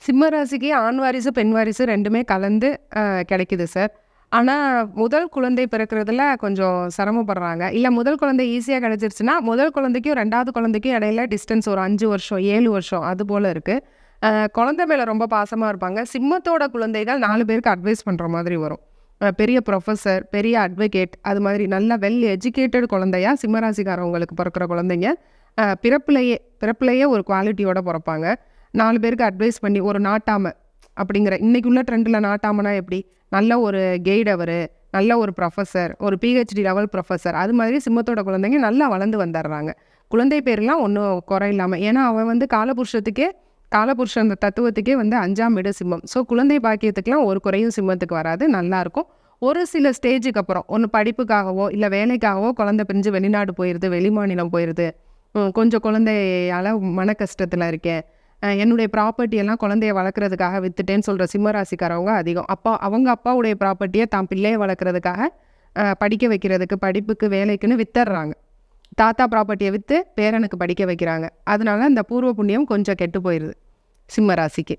சிம்ம ராசிக்கு ஆண் வாரிசு, பெண் வாரிசு 2மே கலந்து கிடைக்குது சார். ஆனா, முதல் குழந்தை பிறக்கிறதுல கொஞ்சம் சிரமப்படுறாங்க. இல்ல முதல் குழந்தை ஈஸியா கிடைச்சிருச்சுன்னா, முதல் குழந்தைக்கும் 2வது குழந்தைக்கும் இடையில டிஸ்டன்ஸ் ஒரு 5 வருஷம், 7 வருஷம் அது போல இருக்கு. குழந்தை மேல ரொம்ப பாசமா இருப்பாங்க. சிம்மத்தோட குழந்தைகள் 4 பேருக்கு அட்வைஸ் பண்ற மாதிரி வரும். பெரிய புரொஃபசர், பெரிய அட்வொகேட் அது மாதிரி நல்ல வெல் எஜுகேட்டட் குழந்தையா சிம்ம ராசிக்காரவங்களுக்கு பொறக்கிற குழந்தைங்க, பிறப்பிலேயே ஒரு குவாலிட்டியோட பொறப்பாங்க. 4 பேருக்கு அட்வைஸ் பண்ணி ஒரு நாட்டாம அப்படிங்கிற இன்னைக்கு உள்ள ட்ரெண்டில் நாட்டாமனா எப்படி? நல்ல ஒரு கைடு அவரு, நல்ல ஒரு ப்ரொஃபசர், ஒரு பிஹெச்டி லெவல் ப்ரொஃபசர் அது மாதிரி சிம்மத்தோட குழந்தைங்க நல்லா வளர்ந்து வந்துடுறாங்க. குழந்தை பேர்லாம் ஒன்றும் குறை இல்லாமல். ஏன்னா அவன் வந்து காலபுருஷன் தத்துவத்துக்கே வந்து 5ஆம் இடம் சிம்மம். ஸோ குழந்தை பாக்கியத்துக்குலாம் ஒரு குறையும் சிம்மத்துக்கு வராது, நல்லாயிருக்கும். ஒரு சில ஸ்டேஜுக்கு அப்புறம் ஒன்று படிப்புக்காகவோ இல்லை வேலைக்காகவோ குழந்தை பிரிஞ்சு வெளிநாடு போயிடுது, வெளிமாநிலம் போயிடுது, கொஞ்சம் குழந்தையால் மன கஷ்டத்தில் இருக்கேன், என்னுடைய ப்ராப்பர்ட்டி எல்லாம் குழந்தைய வளர்க்குறதுக்காக வித்துட்டேன்னு சொல்கிற சிம்ம ராசிக்காரவங்க அதிகம். அவங்க அப்பாவுடைய ப்ராப்பர்ட்டியை தான் பிள்ளையை வளர்க்குறதுக்காக படிக்க வைக்கிறதுக்கு, படிப்புக்கு, வேலைக்குன்னு வித்துடுறாங்க. தாத்தா ப்ராப்பர்ட்டியை விற்று பேரனுக்கு படிக்க வைக்கிறாங்க. அதனால அந்த பூர்வ புண்ணியம் கொஞ்சம் கெட்டு போயிடுது சிம்ம ராசிக்கு.